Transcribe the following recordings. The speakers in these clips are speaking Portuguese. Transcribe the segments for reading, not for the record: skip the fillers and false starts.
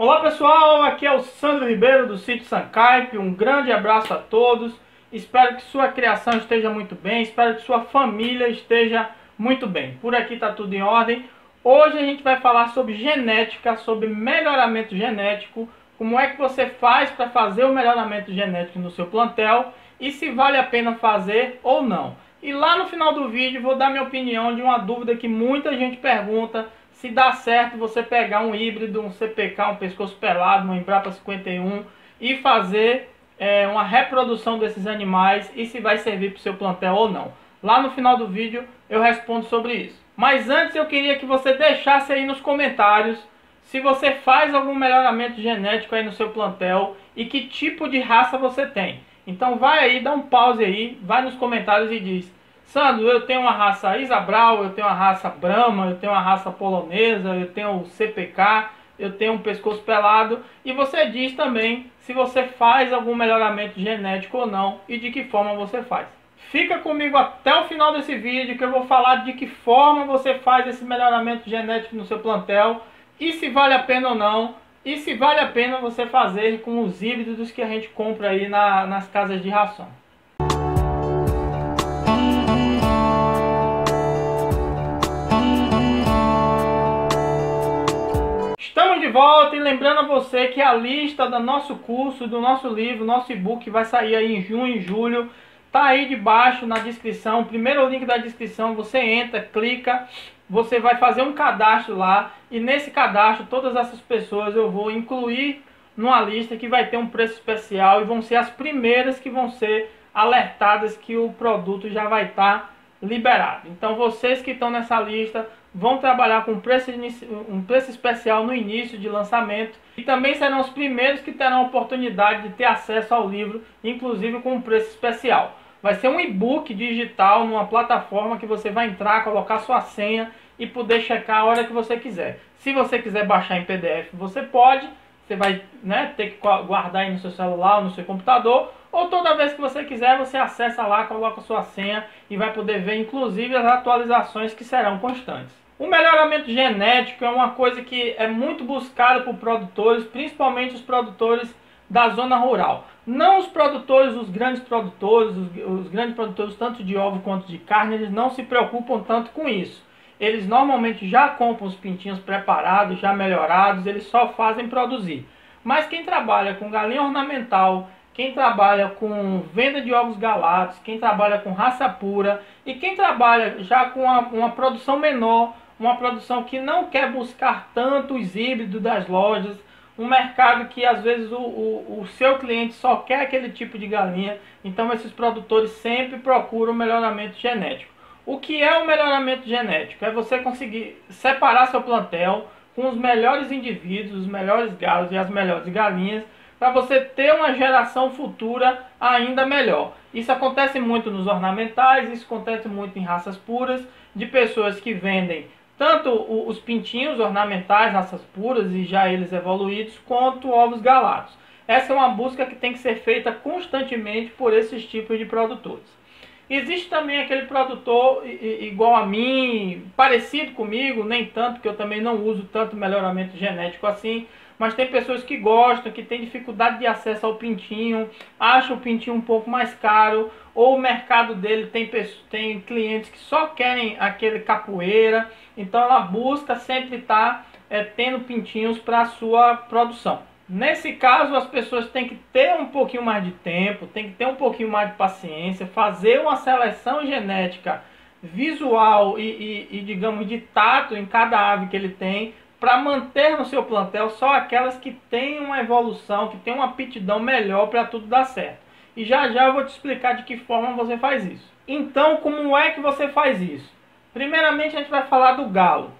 Olá pessoal, aqui é o Sandro Ribeiro do sítio Sancaipe. Um grande abraço a todos. Espero que sua criação esteja muito bem, espero que sua família esteja muito bem. Por aqui está tudo em ordem. Hoje a gente vai falar sobre genética, sobre melhoramento genético, como é que você faz para fazer o melhoramento genético no seu plantel e se vale a pena fazer ou não. E lá no final do vídeo vou dar minha opinião de uma dúvida que muita gente pergunta: se dá certo você pegar um híbrido, um CPK, um pescoço pelado, um Embrapa 51 e fazer uma reprodução desses animais e se vai servir para o seu plantel ou não. Lá no final do vídeo eu respondo sobre isso. Mas antes eu queria que você deixasse aí nos comentários se você faz algum melhoramento genético aí no seu plantel e que tipo de raça você tem. Então vai aí, dá um pause aí, vai nos comentários e diz: Sandro, eu tenho uma raça Isabral, eu tenho uma raça Brahma, eu tenho uma raça polonesa, eu tenho o CPK, eu tenho um pescoço pelado. E você diz também se você faz algum melhoramento genético ou não e de que forma você faz. Fica comigo até o final desse vídeo que eu vou falar de que forma você faz esse melhoramento genético no seu plantel e se vale a pena ou não. E se vale a pena você fazer com os híbridos que a gente compra aí nas casas de ração. Estamos de volta e lembrando a você que a lista do nosso curso, do nosso livro, nosso e-book vai sair aí em junho e julho. Tá aí debaixo na descrição, o primeiro link da descrição, você entra, clica, você vai fazer um cadastro lá e nesse cadastro todas essas pessoas eu vou incluir numa lista que vai ter um preço especial e vão ser as primeiras que vão ser alertadas que o produto já vai estar liberado. Então vocês que estão nessa lista vão trabalhar com um preço especial no início de lançamento e também serão os primeiros que terão a oportunidade de ter acesso ao livro, inclusive com um preço especial. Vai ser um e-book digital numa plataforma que você vai entrar, colocar sua senha e poder checar a hora que você quiser. Se você quiser baixar em PDF, você pode. Você vai ter que guardar aí no seu celular ou no seu computador. Ou toda vez que você quiser, você acessa lá, coloca sua senha e vai poder ver inclusive as atualizações que serão constantes. O melhoramento genético é uma coisa que é muito buscada por produtores, principalmente os produtores da zona rural. Não os produtores, os grandes produtores tanto de ovo quanto de carne, eles não se preocupam tanto com isso. Eles normalmente já compram os pintinhos preparados, já melhorados, eles só fazem produzir. Mas quem trabalha com galinha ornamental, quem trabalha com venda de ovos galados, quem trabalha com raça pura e quem trabalha já com uma produção menor, uma produção que não quer buscar tanto os híbridos das lojas, um mercado que às vezes o seu cliente só quer aquele tipo de galinha, então esses produtores sempre procuram melhoramento genético. O que é o melhoramento genético? É você conseguir separar seu plantel com os melhores indivíduos, os melhores galos e as melhores galinhas, para você ter uma geração futura ainda melhor. Isso acontece muito nos ornamentais, isso acontece muito em raças puras, de pessoas que vendem tanto os pintinhos ornamentais, raças puras e já eles evoluídos, quanto ovos galados. Essa é uma busca que tem que ser feita constantemente por esses tipos de produtores. Existe também aquele produtor igual a mim, parecido comigo, nem tanto, que eu também não uso tanto melhoramento genético assim, mas tem pessoas que gostam, que têm dificuldade de acesso ao pintinho, acham o pintinho um pouco mais caro, ou o mercado dele tem clientes que só querem aquele capoeira, então ela busca sempre estar tendo pintinhos para a sua produção. Nesse caso, as pessoas têm que ter um pouquinho mais de tempo, tem que ter um pouquinho mais de paciência, fazer uma seleção genética visual e digamos, de tato em cada ave que ele tem, para manter no seu plantel só aquelas que têm uma evolução, que têm uma aptidão melhor para tudo dar certo. E já eu vou te explicar de que forma você faz isso. Então, como é que você faz isso? Primeiramente, a gente vai falar do galo.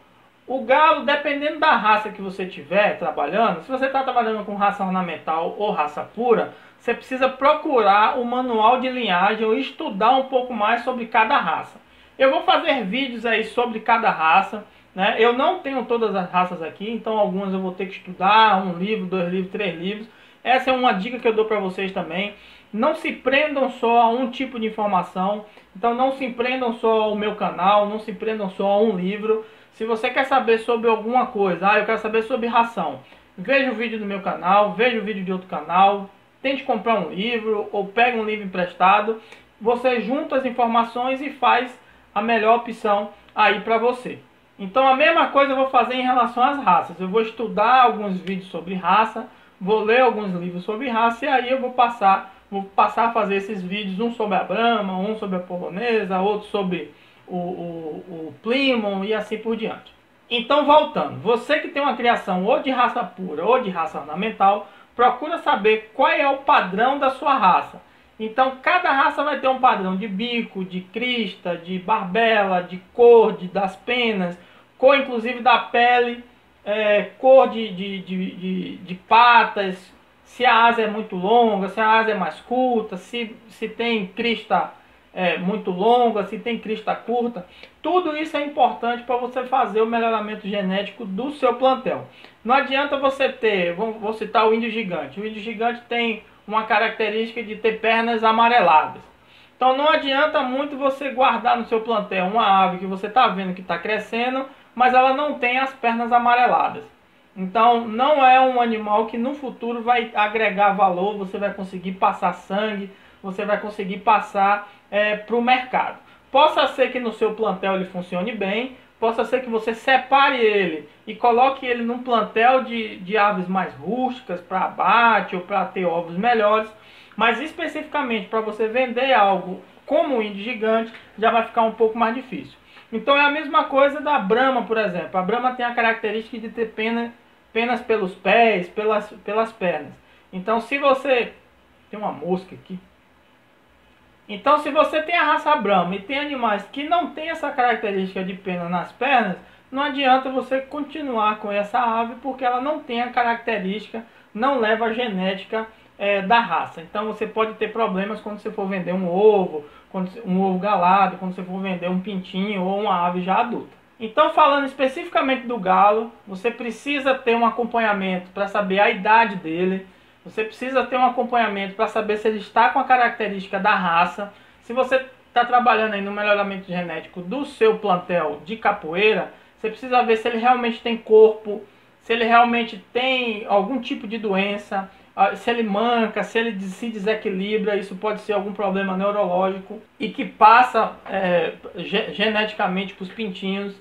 O galo, dependendo da raça que você estiver trabalhando, se você está trabalhando com raça ornamental ou raça pura, você precisa procurar o manual de linhagem ou estudar um pouco mais sobre cada raça. Eu vou fazer vídeos aí sobre cada raça, né? Eu não tenho todas as raças aqui, então algumas eu vou ter que estudar, um livro, 2 livros, 3 livros. Essa é uma dica que eu dou para vocês também. Não se prendam só a um tipo de informação, então não se prendam só ao meu canal, não se prendam só a um livro. Se você quer saber sobre alguma coisa, eu quero saber sobre ração, veja o vídeo do meu canal, veja o vídeo de outro canal, tente comprar um livro ou pegue um livro emprestado. Você junta as informações e faz a melhor opção aí para você. Então a mesma coisa eu vou fazer em relação às raças. Eu vou estudar alguns vídeos sobre raça, vou ler alguns livros sobre raça e aí eu vou passar a fazer esses vídeos, um sobre a Brahma, um sobre a polonesa, outro sobre o Plymouth e assim por diante. Então voltando, você que tem uma criação ou de raça pura ou de raça ornamental, procura saber qual é o padrão da sua raça. Então cada raça vai ter um padrão de bico, de crista, de barbela, de cor, das penas, cor inclusive da pele, cor de patas, se a asa é muito longa, se a asa é mais curta, se tem crista muito longa, se tem crista curta. Tudo isso é importante para você fazer o melhoramento genético do seu plantel. Não adianta você ter, vou citar o índio gigante. O índio gigante tem uma característica de ter pernas amareladas. Então não adianta muito você guardar no seu plantel uma ave que você está vendo que está crescendo, mas ela não tem as pernas amareladas. Então não é um animal que no futuro vai agregar valor, você vai conseguir passar sangue, você vai conseguir passar para o mercado. Possa ser que no seu plantel ele funcione bem, possa ser que você separe ele e coloque ele num plantel de aves mais rústicas para abate ou para ter ovos melhores, mas especificamente para você vender algo como o índio gigante já vai ficar um pouco mais difícil. Então é a mesma coisa da Brahma, por exemplo. A Brahma tem a característica de ter penas pelos pés, pelas pernas. Então se você... Tem uma mosca aqui. Então se você tem a raça Brahma e tem animais que não tem essa característica de pena nas pernas, não adianta você continuar com essa ave porque ela não tem a característica, não leva a genética da raça. Então você pode ter problemas quando você for vender um ovo galado, quando você for vender um pintinho ou uma ave já adulta. Então falando especificamente do galo, você precisa ter um acompanhamento para saber a idade dele. Você precisa ter um acompanhamento para saber se ele está com a característica da raça. Se você está trabalhando aí no melhoramento genético do seu plantel de capoeira, você precisa ver se ele realmente tem corpo, se ele realmente tem algum tipo de doença, se ele manca, se ele se desequilibra. Isso pode ser algum problema neurológico e que passa geneticamente para os pintinhos.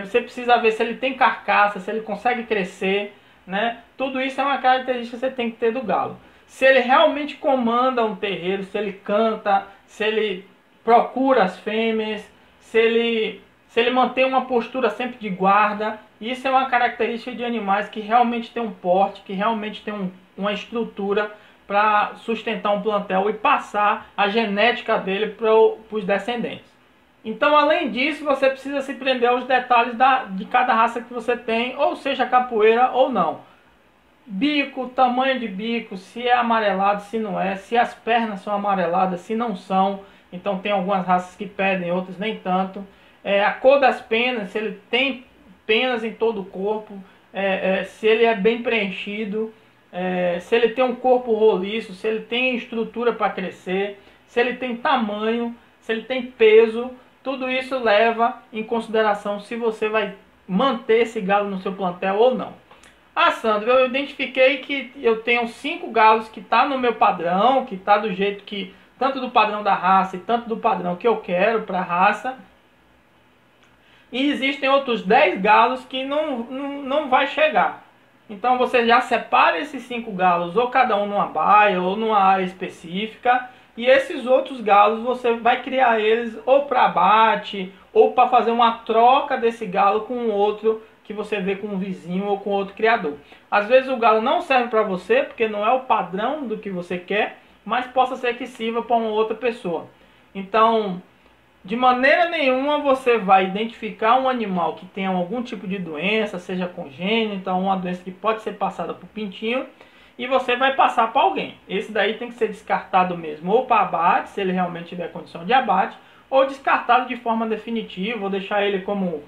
Você precisa ver se ele tem carcaça, se ele consegue crescer, né? Tudo isso é uma característica que você tem que ter do galo. Se ele realmente comanda um terreiro, se ele canta, se ele procura as fêmeas, se ele mantém uma postura sempre de guarda. Isso é uma característica de animais que realmente tem um porte, que realmente tem uma estrutura para sustentar um plantel e passar a genética dele para os descendentes. Então, além disso, você precisa se prender aos detalhes de cada raça que você tem, ou seja, capoeira ou não. Bico, tamanho de bico, se é amarelado, se não é, se as pernas são amareladas, se não são. Então tem algumas raças que pedem, outras nem tanto. A cor das penas, se ele tem penas em todo o corpo, se ele é bem preenchido, se ele tem um corpo roliço, se ele tem estrutura para crescer, se ele tem tamanho, se ele tem peso. Tudo isso leva em consideração se você vai manter esse galo no seu plantel ou não. Ah, Sandro, eu identifiquei que eu tenho 5 galos que está no meu padrão, que está do jeito que, tanto do padrão da raça e tanto do padrão que eu quero para a raça. E existem outros 10 galos que não vai chegar. Então você já separa esses 5 galos, ou cada um numa baia ou numa área específica. E esses outros galos você vai criar eles ou para abate ou para fazer uma troca desse galo com outro que você vê com um vizinho ou com outro criador. Às vezes o galo não serve para você porque não é o padrão do que você quer, mas possa ser que sirva para uma outra pessoa. Então, de maneira nenhuma você vai identificar um animal que tenha algum tipo de doença, seja congênita, uma doença que pode ser passada por pintinho, e você vai passar para alguém. Esse daí tem que ser descartado mesmo, ou para abate, se ele realmente tiver condição de abate, ou descartado de forma definitiva, ou deixar ele como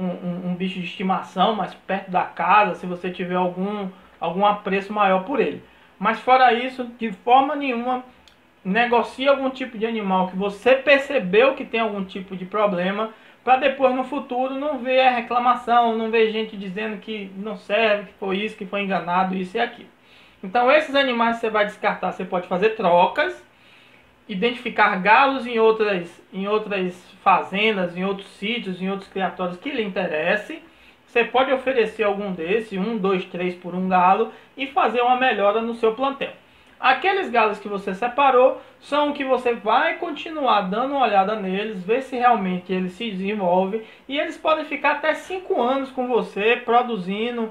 um bicho de estimação mais perto da casa, se você tiver algum apreço maior por ele. Mas fora isso, de forma nenhuma, negocie algum tipo de animal que você percebeu que tem algum tipo de problema, para depois no futuro não ver a reclamação, não ver gente dizendo que não serve, que foi isso, que foi enganado, isso e aquilo. Então esses animais você vai descartar, você pode fazer trocas, identificar galos em outras fazendas, em outros sítios, em outros criatórios que lhe interesse. Você pode oferecer algum desses, 1, 2, 3 por um galo, e fazer uma melhora no seu plantel. Aqueles galos que você separou são que você vai continuar dando uma olhada neles, ver se realmente eles se desenvolvem, e eles podem ficar até 5 anos com você, produzindo,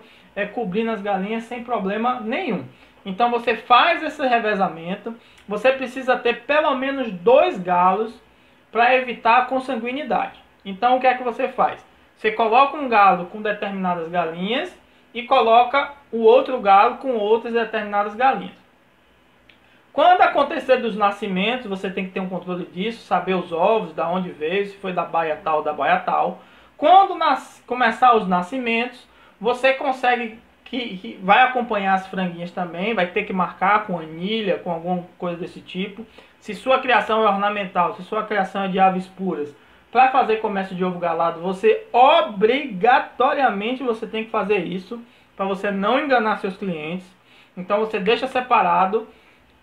cobrindo as galinhas sem problema nenhum. Então você faz esse revezamento, você precisa ter pelo menos 2 galos para evitar a consanguinidade. Então o que é que você faz? Você coloca um galo com determinadas galinhas e coloca o outro galo com outras determinadas galinhas. Quando acontecer dos nascimentos, você tem que ter um controle disso, saber os ovos, da onde veio, se foi da baia tal ou da baia tal. Quando começar os nascimentos, você consegue que vai acompanhar as franguinhas também, vai ter que marcar com anilha, com alguma coisa desse tipo. Se sua criação é ornamental, se sua criação é de aves puras, para fazer comércio de ovo galado, você obrigatoriamente você tem que fazer isso, para você não enganar seus clientes. Então você deixa separado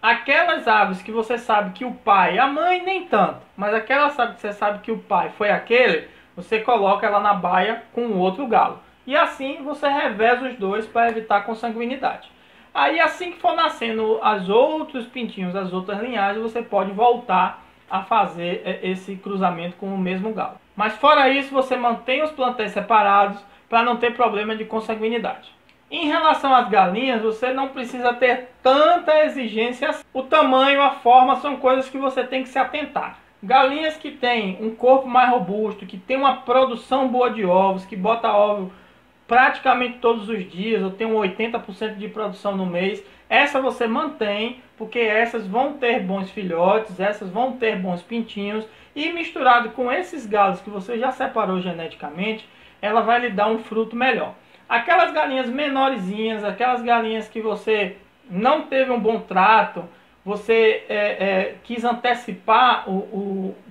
aquelas aves que você sabe que o pai, a mãe nem tanto, mas aquelas aves que você sabe que o pai foi aquele, você coloca ela na baia com o outro galo. E assim você reveza os dois para evitar consanguinidade. Aí assim que for nascendo os outros pintinhos, as outras linhagens, você pode voltar a fazer esse cruzamento com o mesmo galo. Mas fora isso, você mantém os plantéis separados para não ter problema de consanguinidade. Em relação às galinhas, você não precisa ter tanta exigência. O tamanho, a forma são coisas que você tem que se atentar. Galinhas que têm um corpo mais robusto, que tem uma produção boa de ovos, que bota ovo praticamente todos os dias, ou tem um 80% de produção no mês, essa você mantém, porque essas vão ter bons filhotes, essas vão ter bons pintinhos, e misturado com esses galos que você já separou geneticamente, ela vai lhe dar um fruto melhor. Aquelas galinhas menorzinhas, aquelas galinhas que você não teve um bom trato, você quis antecipar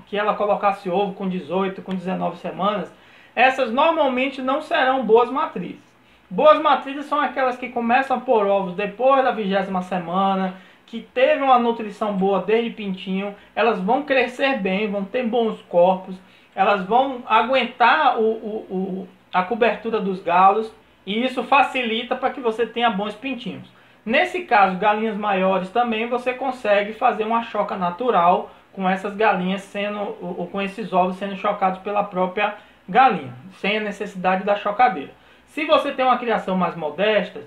que ela colocasse ovo com 18, com 19 semanas, essas normalmente não serão boas matrizes. Boas matrizes são aquelas que começam a pôr ovos depois da 20ª semana, que teve uma nutrição boa desde pintinho, elas vão crescer bem, vão ter bons corpos, elas vão aguentar a cobertura dos galos, e isso facilita para que você tenha bons pintinhos. Nesse caso, galinhas maiores também, você consegue fazer uma choca natural com essas galinhas ou com esses ovos sendo chocados pela própria galinha, sem a necessidade da chocadeira. Se você tem uma criação mais modesta,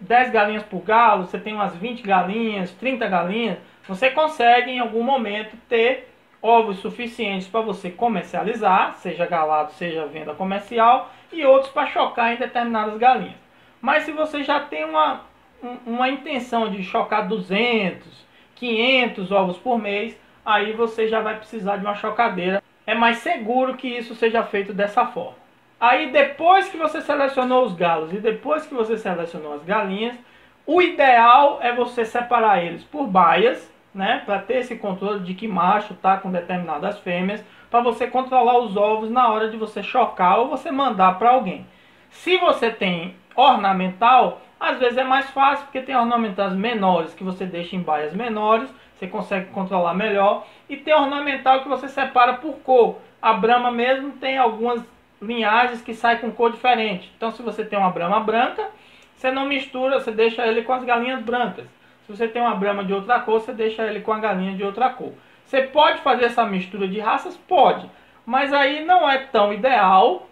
10 galinhas por galo, você tem umas 20 galinhas, 30 galinhas, você consegue em algum momento ter ovos suficientes para você comercializar, seja galado, seja venda comercial, e outros para chocar em determinadas galinhas. Mas se você já tem uma intenção de chocar 200, 500 ovos por mês, aí você já vai precisar de uma chocadeira. É mais seguro que isso seja feito dessa forma. Aí depois que você selecionou os galos e depois que você selecionou as galinhas, o ideal é você separar eles por baias, né, para ter esse controle de que macho está com determinadas fêmeas, para você controlar os ovos na hora de você chocar ou você mandar para alguém. Se você tem ornamental, às vezes é mais fácil, porque tem ornamentais menores que você deixa em baias menores, você consegue controlar melhor, e tem ornamental que você separa por cor. A Brahma mesmo tem algumas linhagens que saem com cor diferente. Então se você tem uma Brahma branca, você não mistura, você deixa ele com as galinhas brancas. Se você tem uma Brahma de outra cor, você deixa ele com a galinha de outra cor. Você pode fazer essa mistura de raças? Pode. Mas aí não é tão ideal,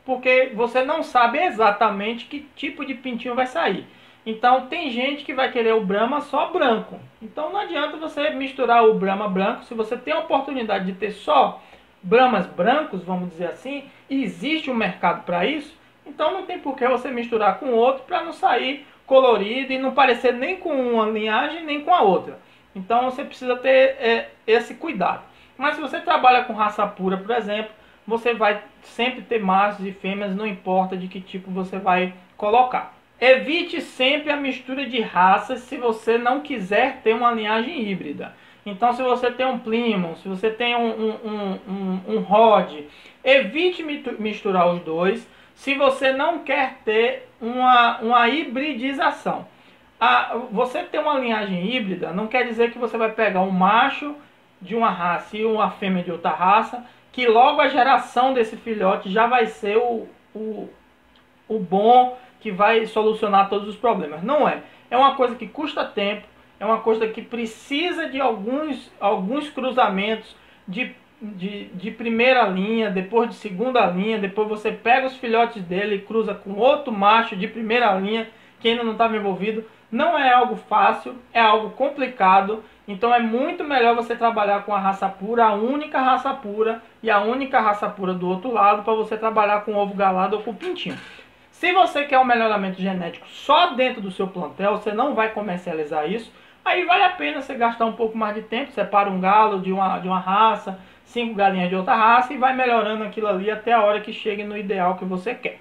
porque você não sabe exatamente que tipo de pintinho vai sair. Então tem gente que vai querer o Brahma só branco. Então não adianta você misturar o Brahma branco. Se você tem a oportunidade de ter só Brahmas brancos, vamos dizer assim, e existe um mercado para isso, então não tem por que você misturar com outro para não sair colorido e não parecer nem com uma linhagem nem com a outra. Então você precisa ter esse cuidado. Mas se você trabalha com raça pura, por exemplo, você vai sempre ter machos e fêmeas, não importa de que tipo você vai colocar. Evite sempre a mistura de raças se você não quiser ter uma linhagem híbrida. Então, se você tem um Plymouth, se você tem um Rod, evite misturar os dois se você não quer ter uma hibridização. Você ter uma linhagem híbrida não quer dizer que você vai pegar um macho de uma raça e uma fêmea de outra raça, que logo a geração desse filhote já vai ser o bom, que vai solucionar todos os problemas. Não é. É uma coisa que custa tempo, é uma coisa que precisa de alguns cruzamentos de primeira linha, depois de segunda linha, depois você pega os filhotes dele e cruza com outro macho de primeira linha, que ainda não estava envolvido. Não é algo fácil, é algo complicado, então é muito melhor você trabalhar com a raça pura, a única raça pura, e a única raça pura do outro lado, para você trabalhar com ovo galado ou com pintinho. Se você quer um melhoramento genético só dentro do seu plantel, você não vai comercializar isso, aí vale a pena você gastar um pouco mais de tempo, separa um galo de uma raça, 5 galinhas de outra raça e vai melhorando aquilo ali até a hora que chegue no ideal que você quer.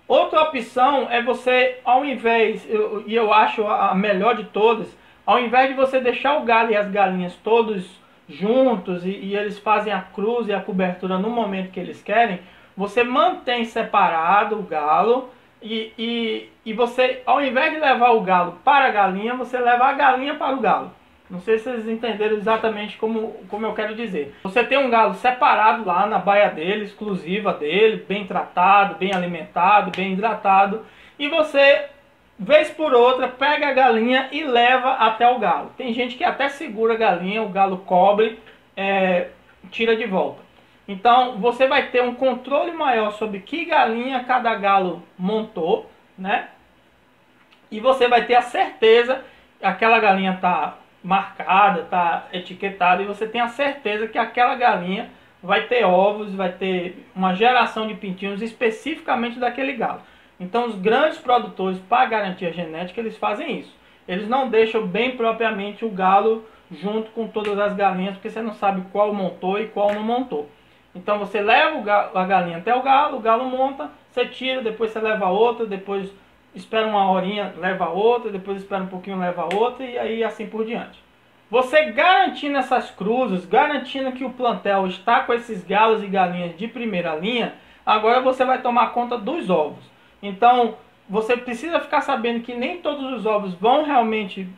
Outra opção é você, ao invés, e eu acho a melhor de todas, ao invés de você deixar o galo e as galinhas todos juntos e eles fazem a cruz e a cobertura no momento que eles querem, você mantém separado o galo e você, ao invés de levar o galo para a galinha, você leva a galinha para o galo. Não sei se vocês entenderam exatamente como eu quero dizer. Você tem um galo separado lá na baia dele, exclusiva dele, bem tratado, bem alimentado, bem hidratado. E você, vez por outra, pega a galinha e leva até o galo. Tem gente que até segura a galinha, o galo cobre, tira de volta. Então você vai ter um controle maior sobre que galinha cada galo montou, né? E você vai ter a certeza que aquela galinha está marcada, está etiquetada, e você tem a certeza que aquela galinha vai ter ovos, vai ter uma geração de pintinhos especificamente daquele galo. Então os grandes produtores, para garantir a genética, eles fazem isso. Eles não deixam bem propriamente o galo junto com todas as galinhas, porque você não sabe qual montou e qual não montou. Então você leva a galinha até o galo monta, você tira, depois você leva outra, depois espera uma horinha, leva outra, depois espera um pouquinho, leva outra, e aí assim por diante. Você garantindo essas cruzes, garantindo que o plantel está com esses galos e galinhas de primeira linha, agora você vai tomar conta dos ovos. Então, você precisa ficar sabendo que nem todos os ovos vão realmente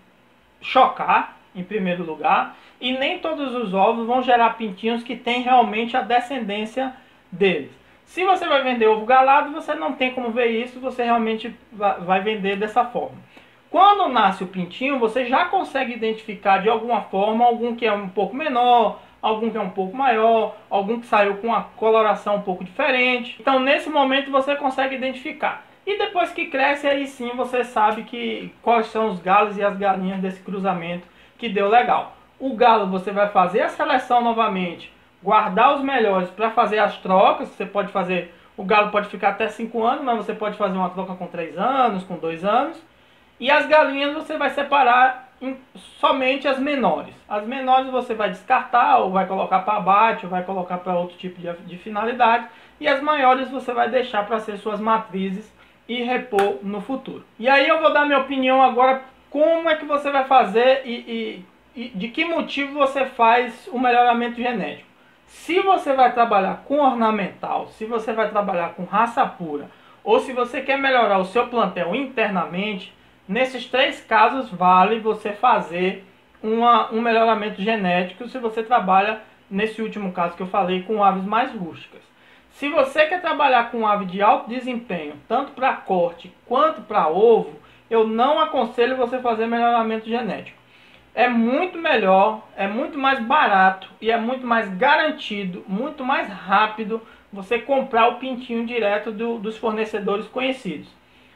chocar, em primeiro lugar, e nem todos os ovos vão gerar pintinhos que têm realmente a descendência deles. Se você vai vender ovo galado, você não tem como ver isso, você realmente vai vender dessa forma. Quando nasce o pintinho, você já consegue identificar de alguma forma algum que é um pouco menor, algum que é um pouco maior, algum que saiu com uma coloração um pouco diferente. Então nesse momento você consegue identificar. E depois que cresce, aí sim você sabe quais são os galos e as galinhas desse cruzamento que deu legal. O galo você vai fazer a seleção novamente, guardar os melhores para fazer as trocas. Você pode fazer, o galo pode ficar até 5 anos, mas você pode fazer uma troca com 3 anos, com 2 anos. E as galinhas você vai separar somente as menores. As menores você vai descartar, ou vai colocar para abate, ou vai colocar para outro tipo de finalidade. E as maiores você vai deixar para ser suas matrizes e repor no futuro. E aí eu vou dar minha opinião agora, como é que você vai fazer e de que motivo você faz o melhoramento genético. Se você vai trabalhar com ornamental, se você vai trabalhar com raça pura, ou se você quer melhorar o seu plantel internamente, nesses 3 casos vale você fazer um melhoramento genético se você trabalha, nesse último caso que eu falei, com aves mais rústicas. Se você quer trabalhar com ave de alto desempenho, tanto para corte quanto para ovo, eu não aconselho você fazer melhoramento genético. É muito melhor, é muito mais barato e é muito mais garantido, muito mais rápido você comprar o pintinho direto dos fornecedores conhecidos.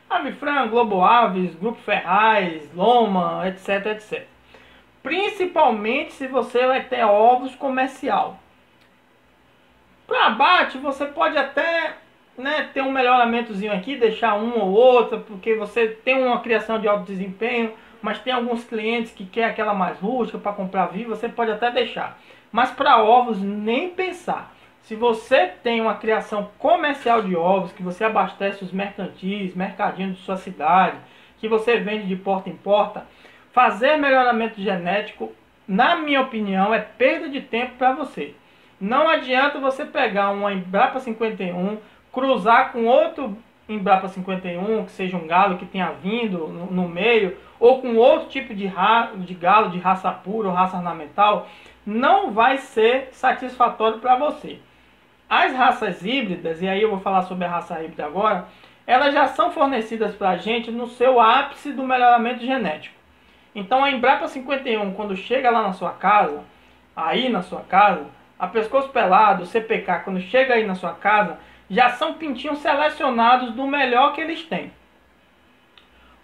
Avifran, Globo Aves, Grupo Ferraz, Loma, etc, etc. Principalmente se você vai ter ovos comercial. Para abate, você pode até ter um melhoramentozinho aqui, deixar um ou outra, porque você tem uma criação de alto desempenho, mas tem alguns clientes que querem aquela mais rústica para comprar viva, você pode até deixar. Mas para ovos, nem pensar. Se você tem uma criação comercial de ovos, que você abastece os mercantis, mercadinhos de sua cidade, que você vende de porta em porta, fazer melhoramento genético na minha opinião, é perda de tempo para você. Não adianta você pegar uma Embrapa 51, cruzar com outro Embrapa 51, que seja um galo que tenha vindo no meio, ou com outro tipo de galo de raça pura ou raça ornamental, não vai ser satisfatório para você. As raças híbridas, e aí eu vou falar sobre a raça híbrida agora, elas já são fornecidas para a gente no seu ápice do melhoramento genético. Então a Embrapa 51, quando chega lá na sua casa, aí na sua casa, a pescoço pelado, o CPK, quando chega aí na sua casa, já são pintinhos selecionados do melhor que eles têm.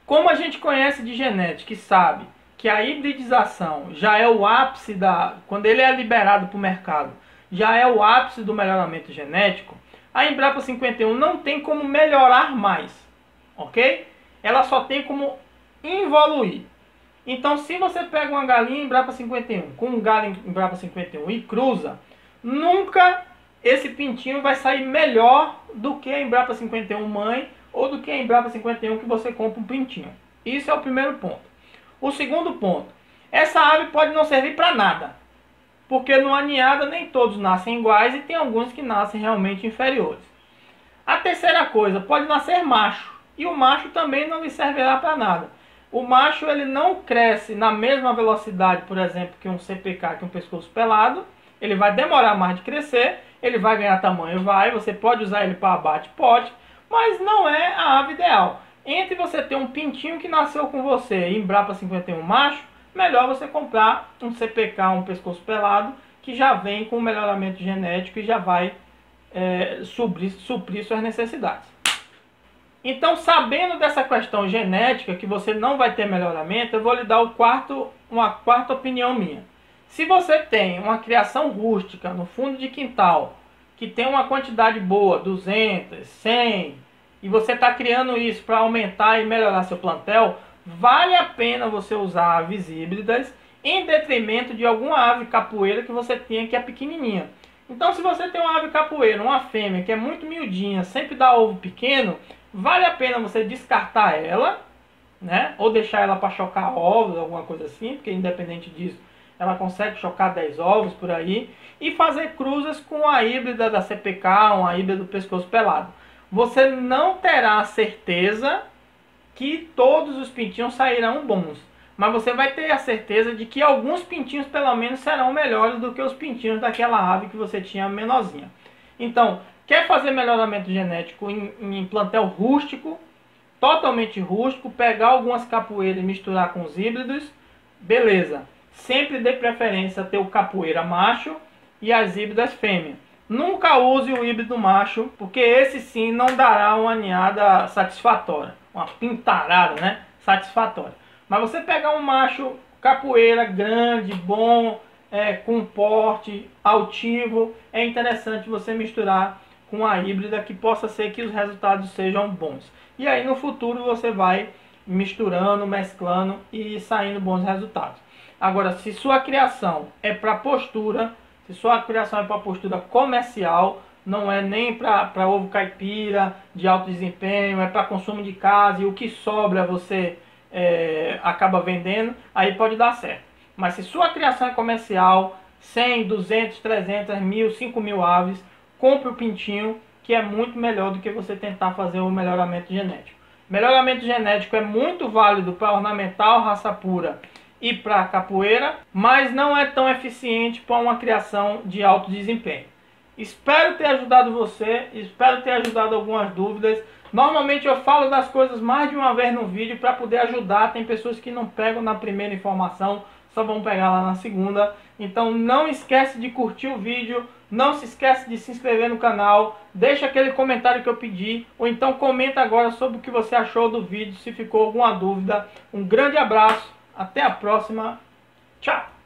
Como a gente conhece de genética e sabe que a hibridização já é o ápice quando ele é liberado para o mercado, já é o ápice do melhoramento genético, a Embrapa 51 não tem como melhorar mais, ok? Ela só tem como evoluir. Então, se você pega uma galinha Embrapa 51 com um galo Embrapa 51 e cruza, nunca esse pintinho vai sair melhor do que a Embrapa 51 mãe ou do que a Embrapa 51 que você compra um pintinho. Isso é o primeiro ponto. O segundo ponto, essa ave pode não servir para nada, porque numa ninhada nem todos nascem iguais e tem alguns que nascem realmente inferiores. A terceira coisa, pode nascer macho, e o macho também não lhe servirá para nada. O macho ele não cresce na mesma velocidade, por exemplo, que um CPK, que um pescoço pelado. Ele vai demorar mais de crescer, ele vai ganhar tamanho, você pode usar ele para abate, pode, mas não é a ave ideal. Entre você ter um pintinho que nasceu com você e Embrapa 51 macho, melhor você comprar um CPK, um pescoço pelado, que já vem com melhoramento genético e já vai suprir suas necessidades. Então, sabendo dessa questão genética, que você não vai ter melhoramento, eu vou lhe dar uma quarta opinião minha. Se você tem uma criação rústica no fundo de quintal, que tem uma quantidade boa, 200, 100, e você está criando isso para aumentar e melhorar seu plantel, vale a pena você usar aves híbridas em detrimento de alguma ave capoeira que você tenha que é pequenininha. Então, se você tem uma ave capoeira, uma fêmea que é muito miudinha, sempre dá ovo pequeno, vale a pena você descartar ela, né? Ou deixar ela para chocar ovos, alguma coisa assim, porque independente disso, ela consegue chocar 10 ovos por aí, e fazer cruzas com a híbrida da CPK, uma híbrida do pescoço pelado. Você não terá a certeza que todos os pintinhos sairão bons, mas você vai ter a certeza de que alguns pintinhos pelo menos serão melhores do que os pintinhos daquela ave que você tinha menorzinha. Então, quer fazer melhoramento genético em plantel rústico, totalmente rústico, pegar algumas capoeiras e misturar com os híbridos, beleza. Sempre dê preferência a ter o capoeira macho e as híbridas fêmea. Nunca use o híbrido macho, porque esse sim não dará uma ninhada satisfatória, uma pintarada, né, satisfatória. Mas você pegar um macho capoeira grande, bom, com porte altivo, é interessante você misturar com a híbrida, que possa ser que os resultados sejam bons. E aí no futuro você vai misturando, mesclando e saindo bons resultados. Agora, se sua criação é para postura, se sua criação é para postura comercial, não é nem para ovo caipira de alto desempenho, é para consumo de casa e o que sobra você acaba vendendo, aí pode dar certo. Mas se sua criação é comercial, 100, 200, 300, 1000, 5000 aves, compre o pintinho, que é muito melhor do que você tentar fazer o melhoramento genético. Melhoramento genético é muito válido para ornamental, raça pura e para capoeira, mas não é tão eficiente para uma criação de alto desempenho. Espero ter ajudado você, espero ter ajudado algumas dúvidas. Normalmente eu falo das coisas mais de uma vez no vídeo para poder ajudar. Tem pessoas que não pegam na primeira informação, só vão pegar lá na segunda. Então não esquece de curtir o vídeo, não se esquece de se inscrever no canal, deixa aquele comentário que eu pedi, ou então comenta agora sobre o que você achou do vídeo, se ficou alguma dúvida. Um grande abraço, até a próxima, tchau!